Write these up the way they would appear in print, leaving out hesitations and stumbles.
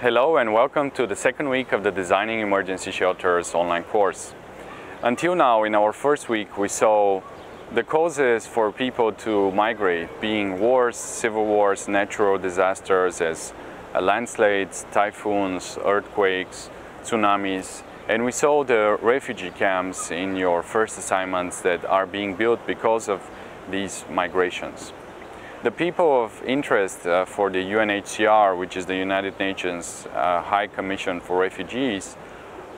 Hello and welcome to the second week of the Designing Emergency Shelters online course. Until now, in our first week, we saw the causes for people to migrate, being wars, civil wars, natural disasters as landslides, typhoons, earthquakes, tsunamis, and we saw the refugee camps in your first assignments that are being built because of these migrations. The people of interest for the UNHCR, which is the United Nations High Commission for Refugees,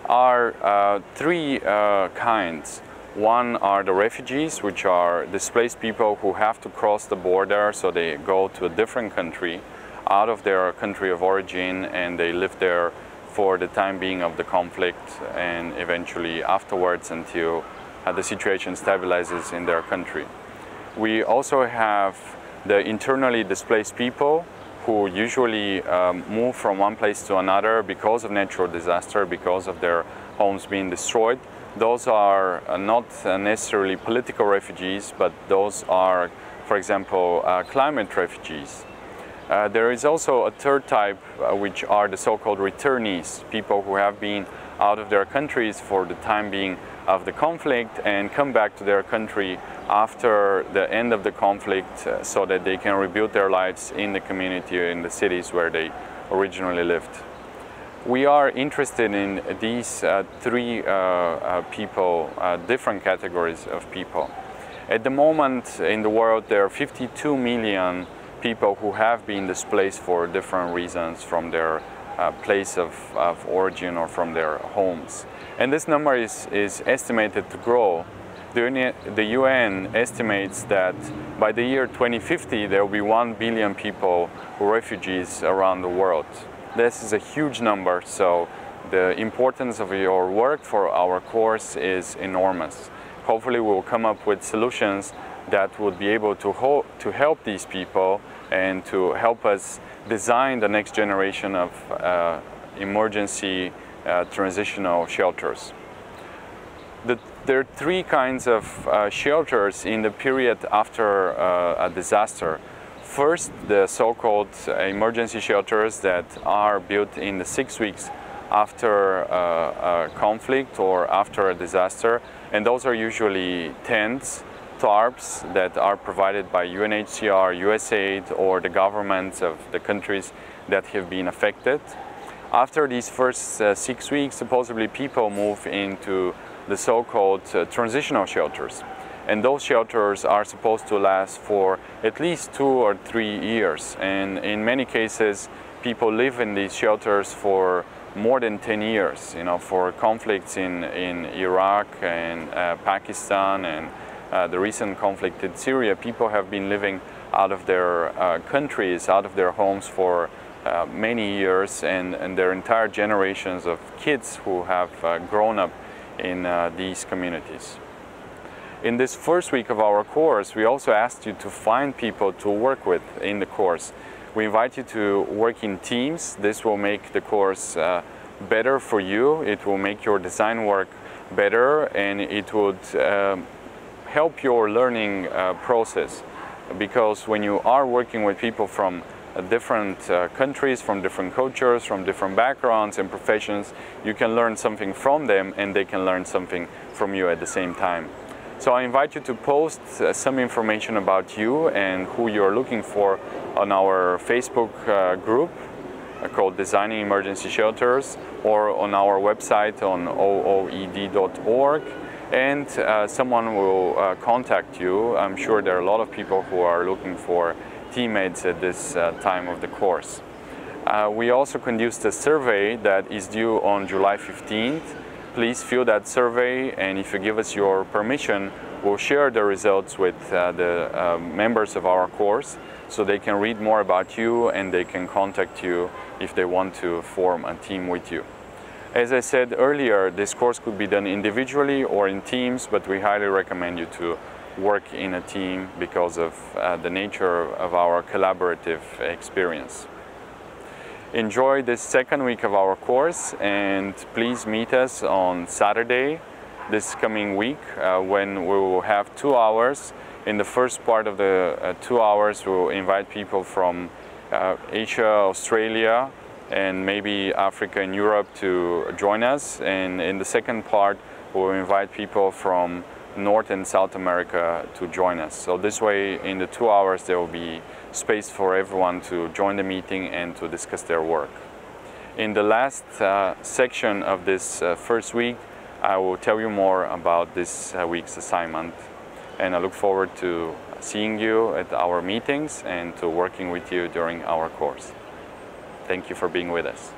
are three kinds. One are the refugees, which are displaced people who have to cross the border, so they go to a different country out of their country of origin and they live there for the time being of the conflict and eventually afterwards until the situation stabilizes in their country. We also have the internally displaced people who usually move from one place to another because of natural disaster, because of their homes being destroyed. Those are not necessarily political refugees, but those are, for example, climate refugees. There is also a third type, which are the so-called returnees, people who have been out of their countries for the time being of the conflict and come back to their country after the end of the conflict so that they can rebuild their lives in the community or in the cities where they originally lived. We are interested in these three different categories of people. At the moment in the world there are 52 million people who have been displaced for different reasons from their place of origin or from their homes. And this number is estimated to grow. The UN estimates that by the year 2050 there will be 1 billion people, refugees around the world. This is a huge number, so the importance of your work for our course is enormous. Hopefully we will come up with solutions that would be able to help these people and to help us design the next generation of emergency transitional shelters. There are three kinds of shelters in the period after a disaster. First, the so-called emergency shelters that are built in the 6 weeks after a conflict or after a disaster, and those are usually tents, tarps that are provided by UNHCR, USAID, or the governments of the countries that have been affected. After these first 6 weeks, supposedly people move into the so-called transitional shelters. And those shelters are supposed to last for at least 2 or 3 years. And in many cases, people live in these shelters for more than 10 years, for conflicts in Iraq and Pakistan and the recent conflict in Syria. People have been living out of their countries, out of their homes for many years, and their entire generations of kids who have grown up in these communities. In this first week of our course, we also asked you to find people to work with in the course. We invite you to work in teams. This will make the course better for you. It will make your design work better, and it would help your learning process, because when you are working with people from different countries, from different cultures, from different backgrounds and professions, you can learn something from them and they can learn something from you at the same time. So I invite you to post some information about you and who you're looking for on our Facebook group called Designing Emergency Shelters, or on our website on ooed.org. And someone will contact you. I'm sure there are a lot of people who are looking for teammates at this time of the course. We also conducted a survey that is due on July 15th. Please fill that survey, and if you give us your permission, we'll share the results with the members of our course so they can read more about you and they can contact you if they want to form a team with you. As I said earlier, this course could be done individually or in teams, but we highly recommend you to work in a team because of the nature of our collaborative experience. Enjoy this second week of our course, and please meet us on Saturday this coming week when we will have 2 hours. In the first part of the 2 hours, we will invite people from Asia, Australia, and maybe Africa and Europe to join us. And in the second part, we'll invite people from North and South America to join us. So this way, in the 2 hours, there will be space for everyone to join the meeting and to discuss their work. In the last section of this first week, I will tell you more about this week's assignment. And I look forward to seeing you at our meetings and to working with you during our course. Thank you for being with us.